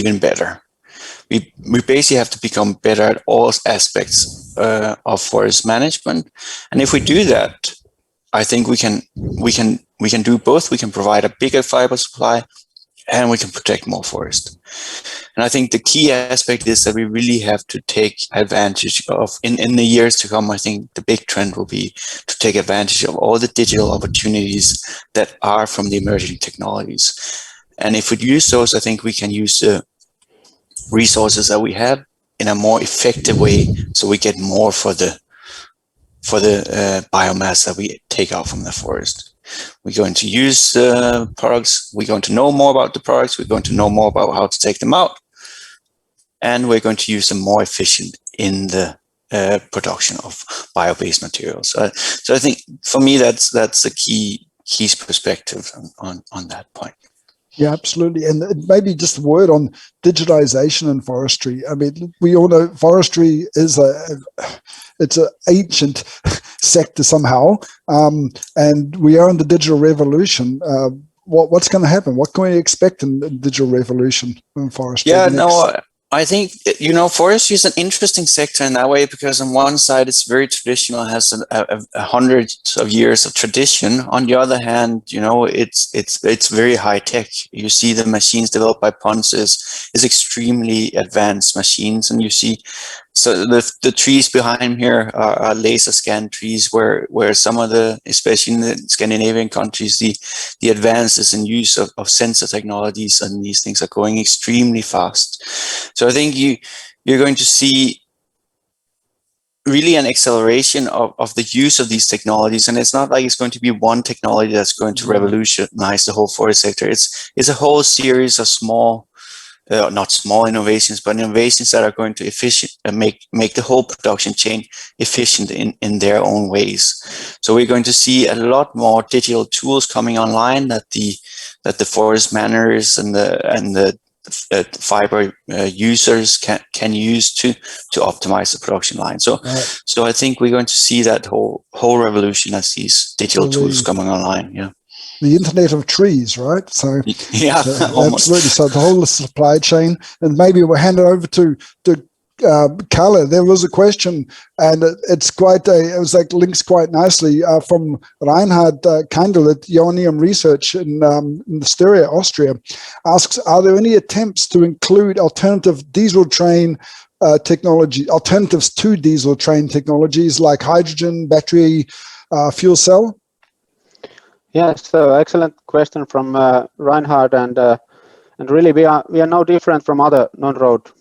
even better. We basically have to become better at all aspects of forest management. And if we do that, I think we can do both. We can provide a bigger fiber supply, and we can protect more forest. And I think the key aspect is that we really have to take advantage of, in the years to come, I think the big trend will be to take advantage of all the digital opportunities that are from the emerging technologies. And if we use those, I think we can use the resources that we have in a more effective way, so we get more for the biomass that we take out from the forest. We're going to use products. We're going to know more about the products. We're going to know more about how to take them out. And we're going to use them more efficient in the production of bio-based materials. So I think for me, that's the key perspective on that point. Yeah, absolutely. And maybe just a word on digitization in forestry. I mean, we all know forestry is it's an ancient sector somehow, and we are in the digital revolution. What's going to happen? What can we expect in the digital revolution in forestry? Yeah, I think, forestry is an interesting sector in that way, because on one side it's very traditional, has a hundreds of years of tradition. On the other hand, it's very high tech. You see the machines developed by Ponce is extremely advanced machines, and you see, so the trees behind here are laser scan trees, where some of especially in the Scandinavian countries, the advances in use of sensor technologies and these things are going extremely fast. So I think you're going to see really an acceleration of the use of these technologies, and it's not like it's going to be one technology that's going to revolutionize the whole forest sector. It's a whole series of small, not small innovations, but innovations that are going to make the whole production chain efficient in their own ways. So we're going to see a lot more digital tools coming online that the forest managers and the fiber users can use to optimize the production line. So I think we're going to see that whole revolution as these digital tools coming online. Yeah. The Internet of Trees, right? So yeah, absolutely. So the whole supply chain, and maybe we'll hand it over to Kalle. There was a question, and it links quite nicely from Reinhard Kindle at Ionium Research in Styria, Austria. Asks, are there any attempts to include alternatives to diesel train technologies like hydrogen, battery, fuel cell? Yes, so excellent question from Reinhard, and really we are no different from other non-road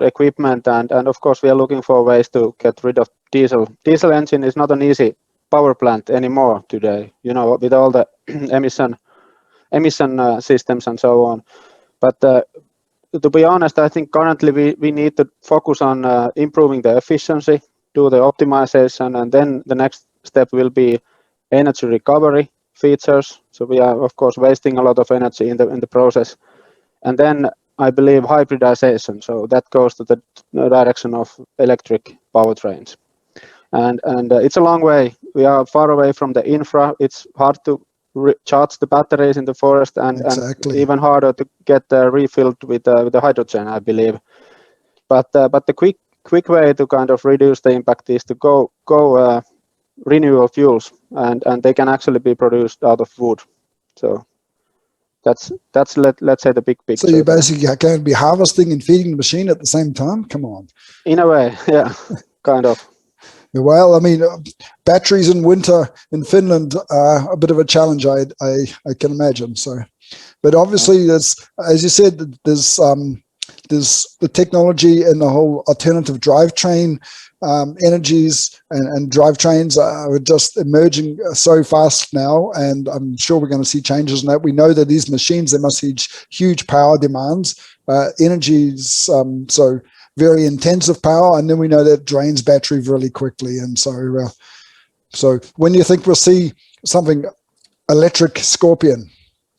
equipment, and of course we are looking for ways to get rid of diesel. Diesel engine is not an easy power plant anymore today, with all the emission systems and so on. But to be honest, I think currently we need to focus on improving the efficiency, do the optimization, and then the next step will be energy recovery features. So we are of course wasting a lot of energy in the process, and then I believe hybridization. So that goes to the direction of electric powertrains, and it's a long way. We are far away from the infra. It's hard to charge the batteries in the forest, and even harder to get refilled with the hydrogen, I believe. But the quick way to kind of reduce the impact is to go renewable fuels, and they can actually be produced out of wood. So that's let's say the big picture. So you basically are going to be harvesting and feeding the machine at the same time? Come on. In a way, yeah, kind of. Well, I mean, batteries in winter in Finland are a bit of a challenge, I can imagine. So, but obviously, there's, as you said, there's the technology and the whole alternative drivetrain energies and drivetrains are just emerging so fast now, and I'm sure we're going to see changes in that. We know that these machines, they must have huge power demands, energies, so very intensive power, and then we know that drains battery really quickly. And so when you think we'll see something electric Scorpion,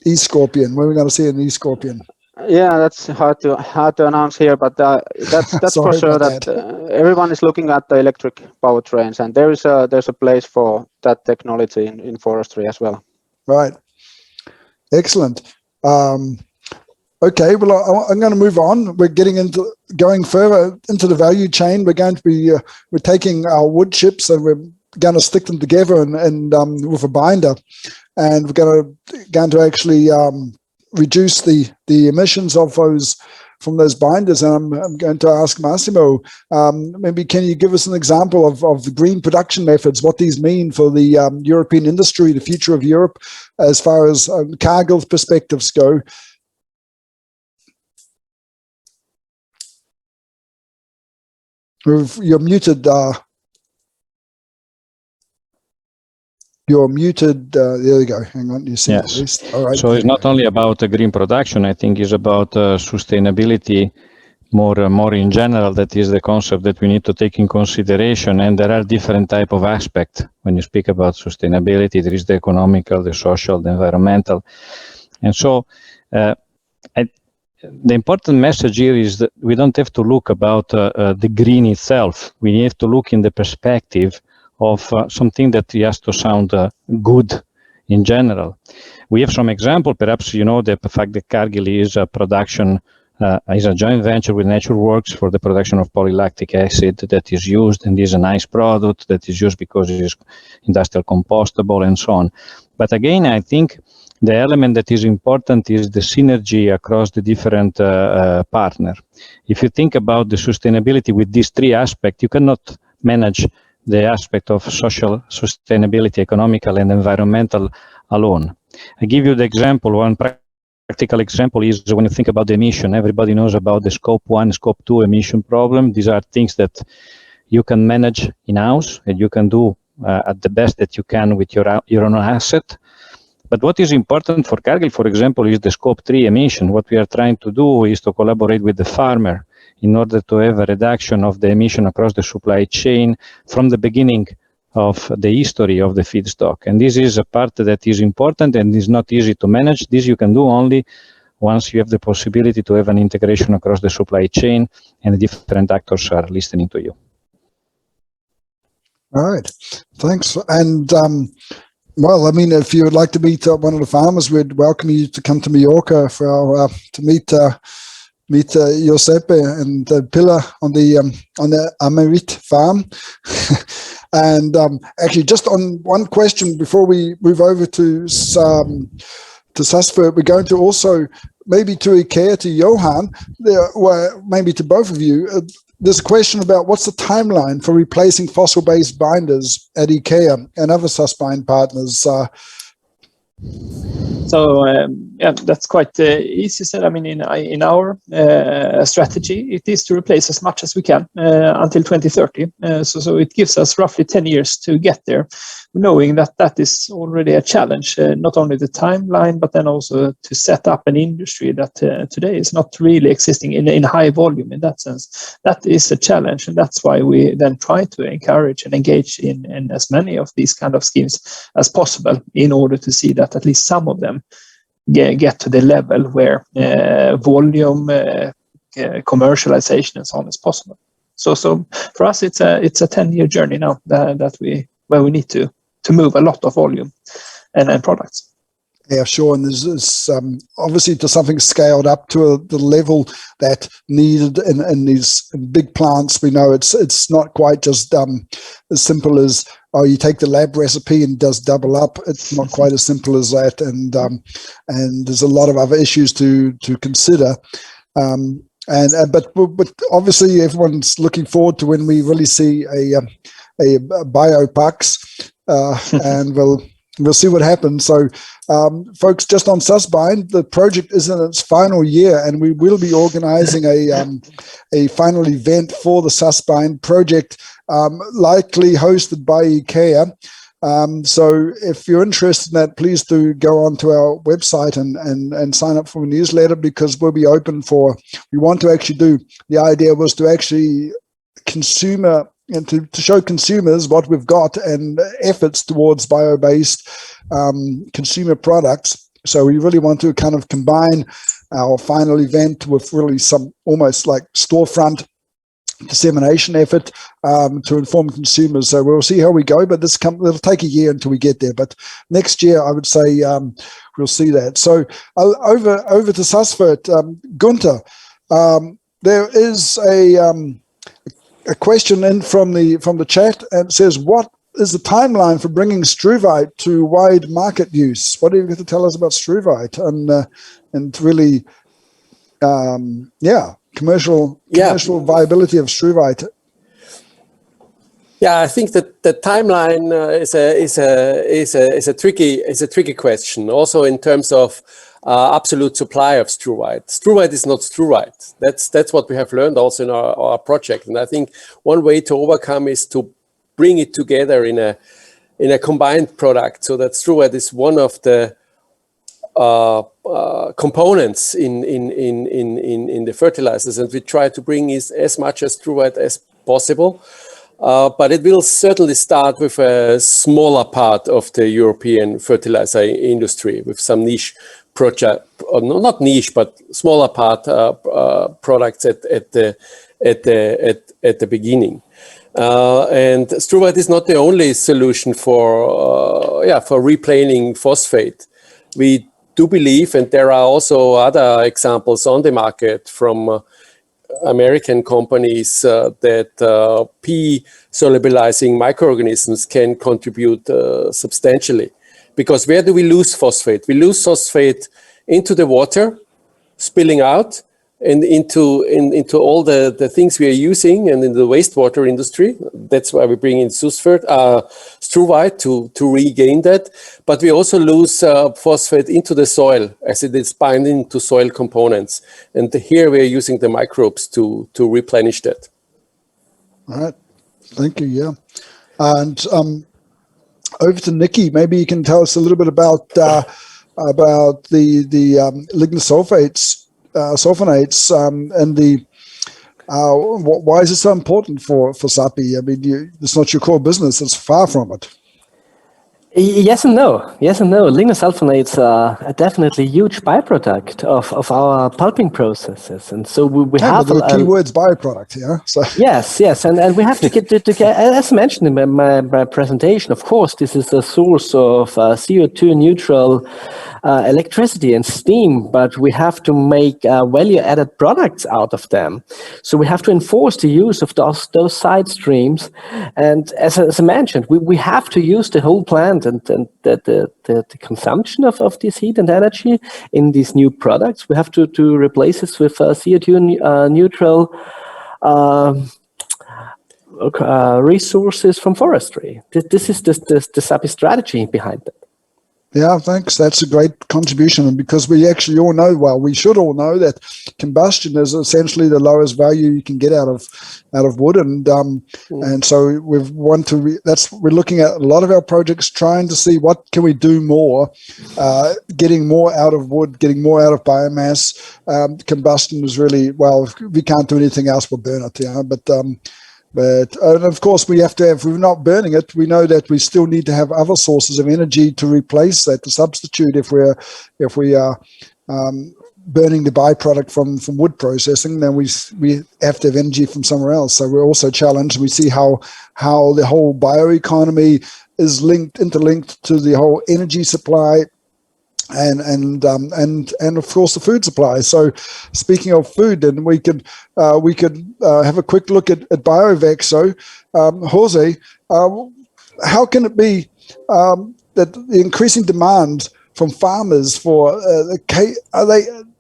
e-Scorpion, when are we going to see an e-Scorpion? Yeah, that's hard to announce here, but that's for sure that everyone is looking at the electric powertrains, and there's a place for that technology in forestry as well. Right, excellent. Okay, well, I'm going to move on. We're going further into the value chain. We're going to be we're taking our wood chips and we're going to stick them together and with a binder, and we're going to actually reduce the emissions of those from those binders. And I'm going to ask Massimo, maybe can you give us an example of the green production methods, what these mean for the European industry, the future of Europe, as far as Cargill perspectives go? You're muted. You're muted. There you go. Hang on. You see Yes. at least. All right. So it's not only about green production. I think it's about sustainability more in general. That is the concept that we need to take in consideration. And there are different type of aspects when you speak about sustainability. There is the economical, the social, the environmental. And so the important message here is that we don't have to look about the green itself. We have to look in the perspective of something that has to sound good in general. We have some example. Perhaps you know the fact that Cargill is a production, is a joint venture with NatureWorks for the production of polylactic acid that is used, and is a nice product that is used because it is industrial compostable and so on. But again, I think the element that is important is the synergy across the different partners. If you think about the sustainability with these three aspects, you cannot manage the aspect of social sustainability, economical and environmental alone. I give you the example, one practical example is when you think about the emission. Everybody knows about the scope 1, scope 2 emission problem. These are things that you can manage in-house and you can do at the best that you can with your own asset. But what is important for Cargill, for example, is the scope 3 emission. What we are trying to do is to collaborate with the farmer in order to have a reduction of the emission across the supply chain from the beginning of the history of the feedstock. And this is a part that is important and is not easy to manage. This you can do only once you have the possibility to have an integration across the supply chain and the different actors are listening to you. All right. Thanks. And well, I mean, if you would like to meet one of the farmers, we'd welcome you to come to Mallorca for our, to meet Giuseppe and Pilar on the Amerit farm. And actually, just on one question before we move over to Susfert, we're going to also maybe to IKEA, to Johan, well, maybe to both of you. There's a question about what's the timeline for replacing fossil-based binders at IKEA and other SustainAir partners. So yeah, that's quite easy said. I mean, in our strategy, it is to replace as much as we can until 2030. So it gives us roughly 10 years to get there, knowing that is already a challenge, not only the timeline, but then also to set up an industry that today is not really existing in high volume in that sense. That is a challenge, and that's why we then try to encourage and engage in as many of these kind of schemes as possible in order to see that at least some of them get to the level where volume commercialization and so on is possible. So for us, it's a 10-year journey now where we need to move a lot of volume and products. Yeah, sure. And there's obviously to something scaled up to the level that needed in these big plants. We know it's not quite just as simple as, oh, you take the lab recipe and it does double up. It's not quite as simple as that. And there's a lot of other issues to consider. But obviously everyone's looking forward to when we really see a biopucks, and we'll see what happens. So, folks, just on SustainAir, the project is in its final year, and we will be organising a final event for the SustainAir project, likely hosted by IKEA. So, if you're interested in that, please do go onto our website and sign up for a newsletter, because we'll be open for. We want to actually do. The idea was to actually consumer. And to show consumers what we've got and efforts towards bio-based consumer products. So we really want to kind of combine our final event with really some almost like storefront dissemination effort to inform consumers. So we'll see how we go, but it'll take a year until we get there. But next year, I would say we'll see that. So over to Susfert, Gunther. There is a question in from the chat, and it says, what is the timeline for bringing struvite to wide market use? What do you have to tell us about struvite and really, commercial viability of struvite? Yeah, I think that the timeline is a tricky question. Also in terms of absolute supply of struvite. Struvite is not struvite. That's what we have learned also in our project. And I think one way to overcome is to bring it together in a combined product, so that struvite is one of the components in the fertilizers, and we try to bring as much as struvite as possible. But it will certainly start with a smaller part of the European fertilizer industry, with some niche project, not niche, but smaller part products at the beginning. And struvite is not the only solution for replaning phosphate. We do believe, and there are also other examples on the market from American companies that P-solubilizing microorganisms can contribute substantially. Because where do we lose phosphate? We lose phosphate into the water, spilling out, and into all the things we are using, and in the wastewater industry. That's why we bring in struvite to regain that. But we also lose phosphate into the soil, as it is binding to soil components. And here we are using the microbes to replenish that. All right, thank you. Yeah, and over to Nikki. Maybe you can tell us a little bit about the lignosulfonates. And why is it so important for SAPI? I mean, it's not your core business. It's far from it. Yes and no. Lignosulfonates are definitely a huge byproduct of our pulping processes, and so we have the key words byproduct. Yeah. So yes, and we have to get as mentioned in my presentation. Of course, this is a source of CO2 neutral electricity and steam, but we have to make value-added products out of them. So we have to enforce the use of those side streams. And as I mentioned, we have to use the whole plant and the consumption of this heat and energy in these new products. We have to replace this with CO2 neutral resources from forestry. This is the SAPI strategy behind it. Yeah, thanks. That's a great contribution. And because we actually all know, well, we should all know that combustion is essentially the lowest value you can get out of wood. And so we're looking at a lot of our projects, trying to see what can we do more, getting more out of wood, getting more out of biomass. Combustion is really, well, we can't do anything else but burn it, But of course, we have to have, if we're not burning it, we know that we still need to have other sources of energy to replace that, to substitute if we are burning the byproduct from wood processing, then we have to have energy from somewhere else. So we're also challenged. We see how the whole bioeconomy is interlinked to the whole energy supply and of course the food supply. So speaking of food, then we could have a quick look at BioVac. So Jose, how can it be that the increasing demand from farmers for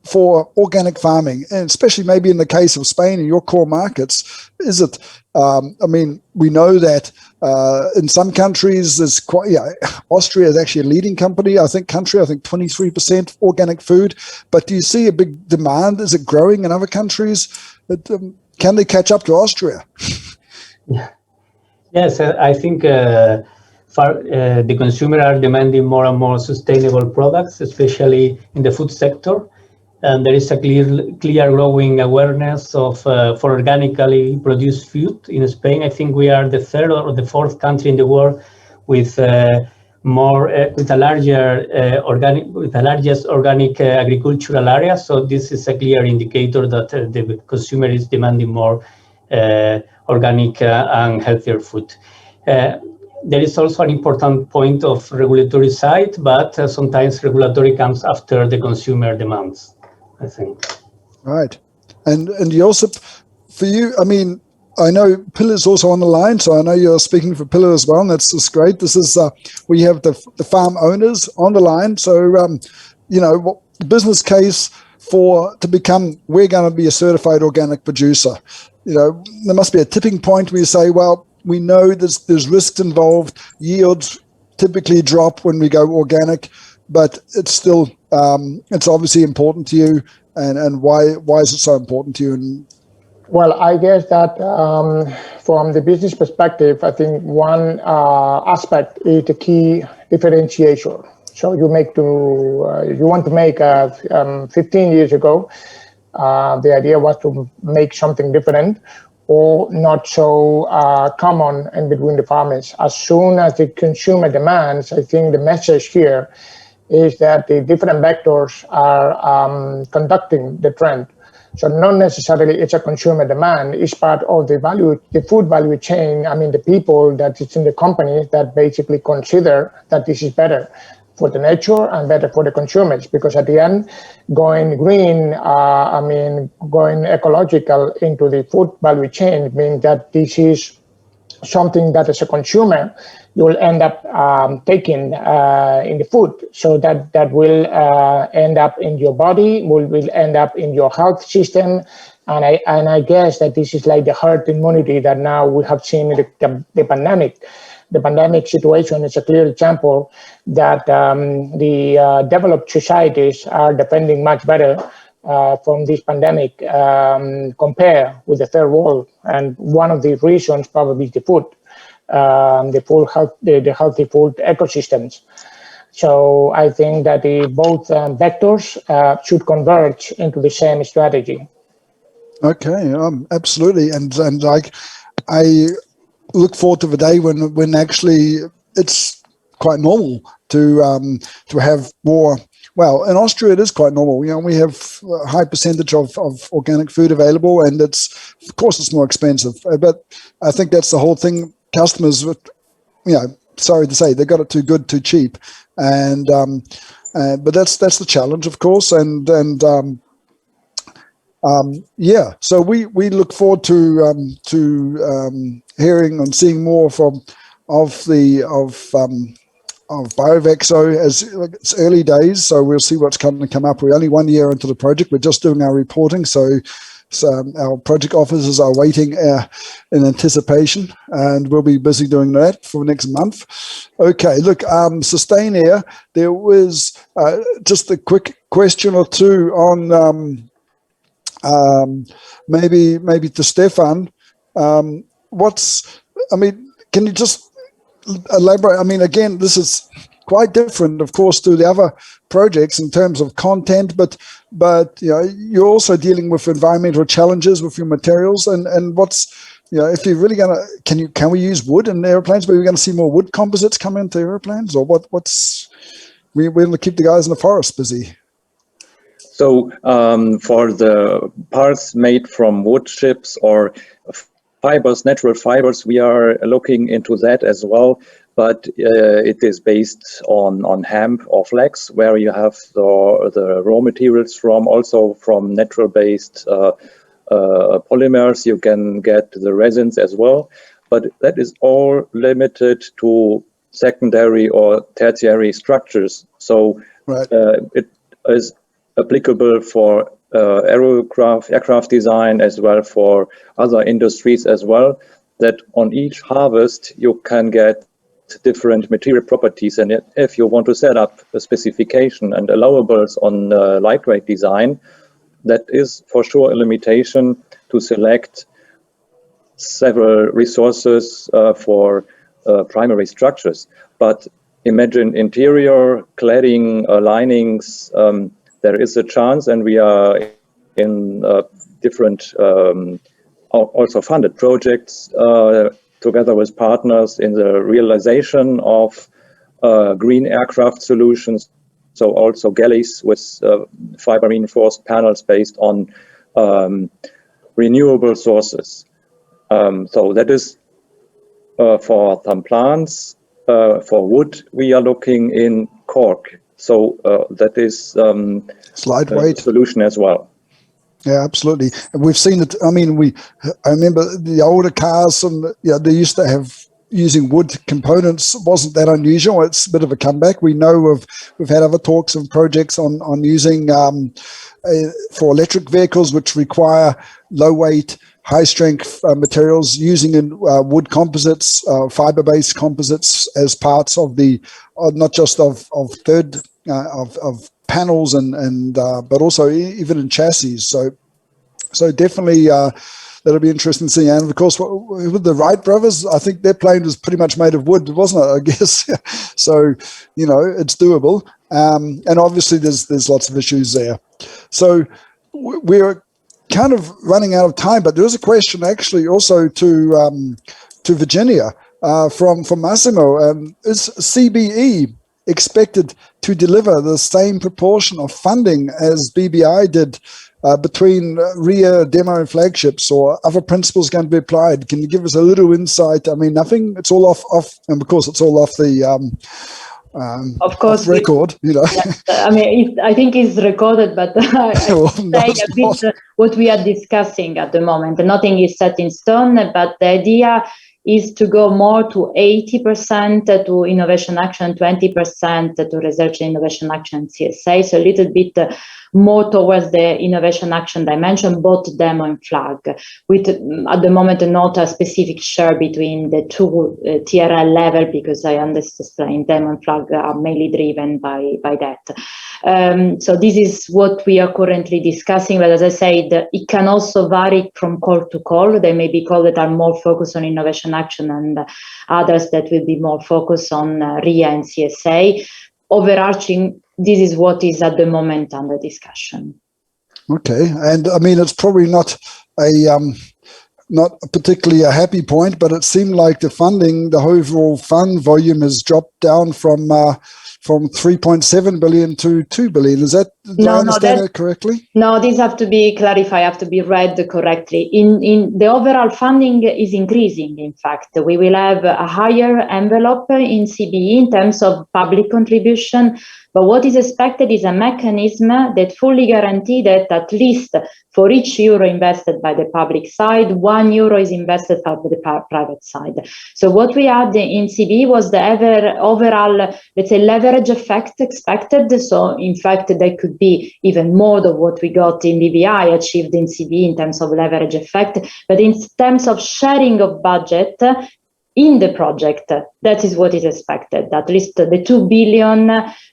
for organic farming, and especially maybe in the case of Spain and your core markets, is it? We know that in some countries there's Austria is actually a leading country. I think 23% organic food. But do you see a big demand? Is it growing in other countries? Can they catch up to Austria? Yes, I think the consumer are demanding more and more sustainable products, especially in the food sector. And there is a clear growing awareness of for organically produced food in Spain. I think we are the third or the fourth country in the world with the largest organic agricultural area. So this is a clear indicator that the consumer is demanding more organic and healthier food. There is also an important point of regulatory side, but sometimes regulatory comes after the consumer demands, I think. Right. And Josip, for you, I mean, I know Pillar's also on the line, so I know you're speaking for Pillar as well, and that's great. This is, we have the farm owners on the line, so, you know, the business case to become, we're going to be a certified organic producer. You know, there must be a tipping point where you say, well, we know there's risks involved, yields typically drop when we go organic, but it's still, it's obviously important to you, and why is it so important to you? And well, I guess that from the business perspective, I think one aspect is the key differentiation. So you want to make 15 years ago, the idea was to make something different or not so common in between the farmers. As soon as the consumer demands, I think the message here is that the different vectors are conducting the trend. So not necessarily it's a consumer demand, it's part of the food value chain. I mean, the people that it's in the company that basically consider that this is better for the nature and better for the consumers, because at the end, going green, going ecological into the food value chain means that this is something that as a consumer, you will end up taking in the food. So that will end up in your body, will end up in your health system. And I guess that this is like the herd immunity that now we have seen in the pandemic. The pandemic situation is a clear example that the developed societies are defending much better from this pandemic compared with the third world. And one of the reasons probably is the food, the healthy food ecosystems. So I think that both vectors should converge into the same strategy. okay, absolutely, and like I look forward to the day when actually it's quite normal to have more. Well, in Austria, it is quite normal. You know, we have a high percentage of organic food available, and of course, it's more expensive. But I think that's the whole thing. Customers, you know, sorry to say, they got it too good, too cheap, and but that's the challenge, of course, and yeah. So we look forward to hearing and seeing more of BioVexo as it's early days, so we'll see what's going to come up. We're only 1 year into the project. We're just doing our reporting, so our project officers are waiting in anticipation, and we'll be busy doing that for the next month. Okay, look, SustainAir, there was just a quick question or two on maybe to Stefan. Can you just elaborate? I mean, again, this is quite different, of course, to the other projects in terms of content, but you know, you're also dealing with environmental challenges with your materials, and what's, you know, if you're really gonna, can we use wood in airplanes? But we're going to see more wood composites come into airplanes, or what's we're going to keep the guys in the forest busy? So for the parts made from wood chips or fibers, natural fibers, we are looking into that as well, but it is based on hemp or flax, where you have the raw materials also from natural-based polymers. You can get the resins as well, but that is all limited to secondary or tertiary structures. So right. It is applicable for aircraft design as well, for other industries as well, that on each harvest you can get different material properties, and if you want to set up a specification and allowables on lightweight design, that is for sure a limitation to select several resources for primary structures. But imagine interior cladding, linings, there is a chance, and we are in different also funded projects together with partners in the realization of green aircraft solutions. So also galleys with fiber reinforced panels based on renewable sources. So that is for some plants. For wood, we are looking in cork. So that is lightweight solution as well. Yeah, absolutely. And we've seen it. I mean, I remember the older cars, and they used to have using wood components. It wasn't that unusual. It's a bit of a comeback. We've had other talks and projects on using for electric vehicles, which require low weight, high strength materials, using in wood composites, fiber-based composites as parts of the not just of panels and but also even in chassis. So definitely that'll be interesting to see. And of course, with the Wright brothers, I think their plane was pretty much made of wood, wasn't it? I guess. So it's doable. And obviously there's lots of issues there. So we're kind of running out of time, but there is a question actually also to Virginia from Massimo. Is CBE expected to deliver the same proportion of funding as BBI did between RIA, demo, and flagships, or other principles going to be applied? Can you give us a little insight? I mean, nothing. It's all off, and of course, it's all off the of course record. Yes, I mean, I think it's recorded, but I say a bit what we are discussing at the moment. Nothing is set in stone, but the idea is to go more to 80% to innovation action, 20% to research and innovation action CSA, so a little bit more towards the innovation action dimension, both demo and flag, with at the moment not a specific share between the two TRL level, because I understand demo and flag are mainly driven by that. So this is what we are currently discussing, but as I said, it can also vary from call to call. There may be calls that are more focused on innovation action and others that will be more focused on RIA and CSA. Overarching, this is what is at the moment under discussion. Okay, and I mean, it's probably not particularly a happy point, but it seemed like the overall fund volume has dropped down from 3.7 billion to 2 billion. Did I understand that correctly? No, these have to be clarified, have to be read correctly. In the overall funding is increasing. In fact, we will have a higher envelope in CBE in terms of public contribution. But what is expected is a mechanism that fully guarantees that at least for each euro invested by the public side, €1 is invested by the private side. So what we had in CBE was the overall, let's say, leverage effect expected. So in fact, there could be even more than what we got in BBI achieved in CBE in terms of leverage effect. But in terms of sharing of budget in the project, that is what is expected. At least the 2 billion,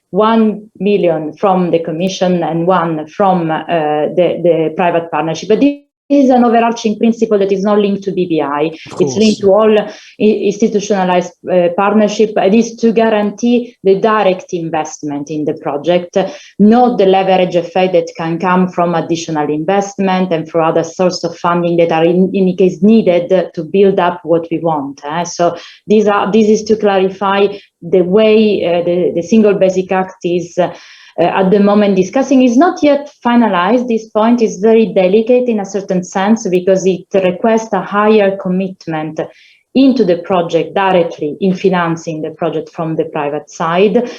1 million from the Commission and 1 from the private partnership. But this is an overarching principle that is not linked to BBI. It's linked to all institutionalized partnership. It is to guarantee the direct investment in the project, not the leverage effect that can come from additional investment and for other sources of funding that are in any case needed to build up what we want. So this is to clarify the way the Single Basic Act is at the moment discussing. Is not yet finalized. This point is very delicate in a certain sense because it requests a higher commitment into the project directly in financing the project from the private side.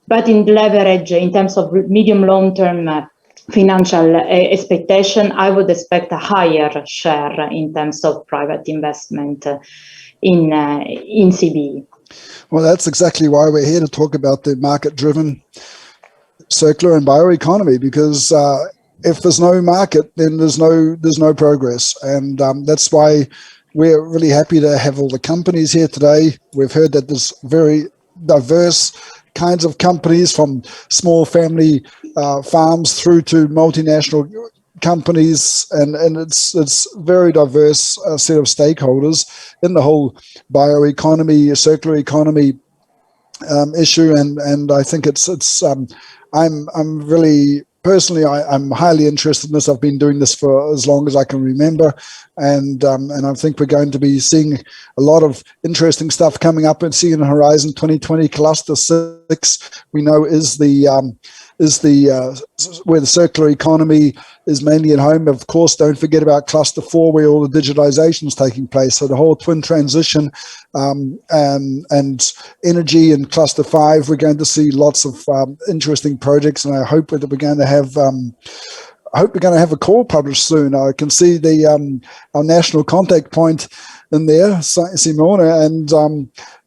But in leverage, in terms of medium long-term financial expectation, I would expect a higher share in terms of private investment in CBE. Well, that's exactly why we're here to talk about the market-driven circular and bioeconomy, because if there's no market, then there's no progress, and that's why we're really happy to have all the companies here today. We've heard that there's very diverse kinds of companies, from small family farms through to multinational companies, and it's very diverse set of stakeholders in the whole bioeconomy, circular economy issue, and I think it's I'm really personally, I'm highly interested in this. I've been doing this for as long as I can remember, and I think we're going to be seeing a lot of interesting stuff coming up and seeing Horizon 2020 Cluster 6. We know is where the circular economy is mainly at home. Of course, don't forget about Cluster 4, where all the digitization is taking place. So the whole twin transition and energy in Cluster 5, we're going to see lots of interesting projects, and I hope that we're going to have a call published soon. I can see the our national contact point in there, Simona, and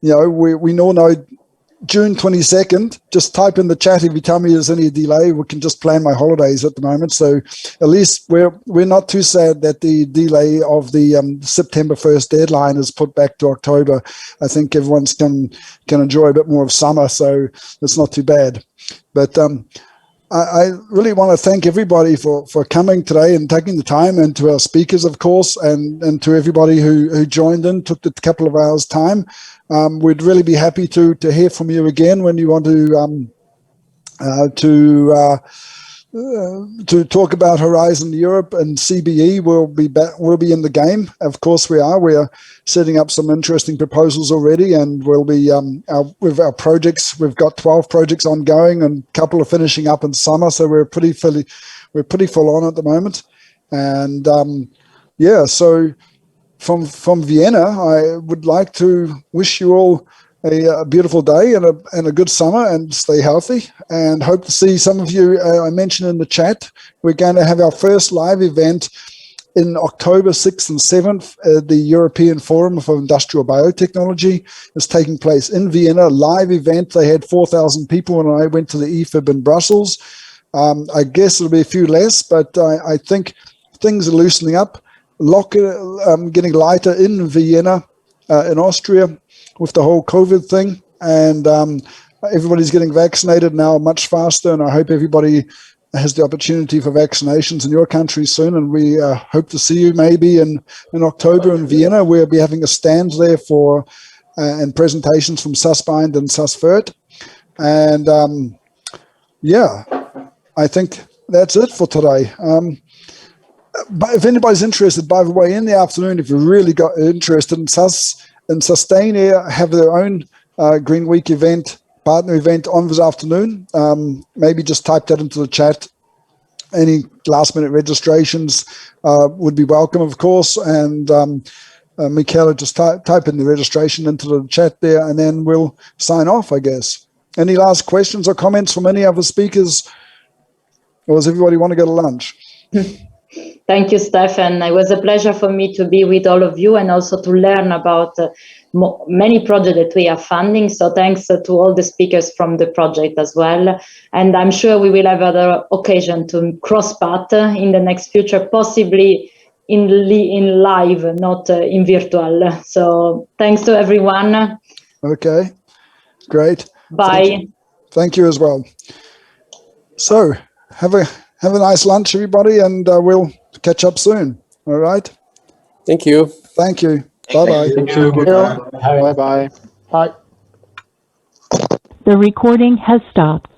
we all know June 22nd. Just type in the chat if you tell me there's any delay. We can just plan my holidays at the moment. So at least we're not too sad that the delay of the September 1st deadline is put back to October. I think everyone's can enjoy a bit more of summer, so it's not too bad. But I really want to thank everybody for coming today and taking the time, and to our speakers, of course, and to everybody who joined in, took the couple of hours time. We'd really be happy to hear from you again when you want to talk about Horizon Europe and CBE. We'll be in the game. Of course we are. We are setting up some interesting proposals already, and we'll be with our projects. We've got 12 projects ongoing, and a couple are finishing up in summer. So we're pretty full on at the moment. And so from Vienna, I would like to wish you all a beautiful day and a good summer, and stay healthy, and hope to see some of you. I mentioned in the chat, we're going to have our first live event in October 6th and 7th. The European Forum for Industrial Biotechnology is taking place in Vienna. Live event. They had 4,000 people when I went to the EFIB in Brussels. I guess it'll be a few less, but I think things are loosening up. Getting lighter in Vienna, in Austria, with the whole COVID thing, and everybody's getting vaccinated now much faster, and I hope everybody has the opportunity for vaccinations in your country soon, and we hope to see you maybe in October in Vienna. We'll be having a stand there for and presentations from Sustainbind and Susfert, and I think that's it for today. But if anybody's interested, by the way, in the afternoon, if you really got interested in SustainAir, have their own Green Week event, partner event on this afternoon. Maybe just type that into the chat. Any last minute registrations would be welcome, of course. And Michaela, just type in the registration into the chat there, and then we'll sign off, I guess. Any last questions or comments from any other speakers? Or does everybody want to go to lunch? Thank you, Stefan. It was a pleasure for me to be with all of you, and also to learn about many projects that we are funding. So thanks to all the speakers from the project as well. And I'm sure we will have other occasion to cross path in the next future, possibly in live, not in virtual. So thanks to everyone. Okay, great. Bye. Thank you as well. So have a nice lunch, everybody, and we'll catch up soon. All right. Thank you. Thank you. Bye-bye. Thank you. Bye-bye. Bye. Bye. The recording has stopped.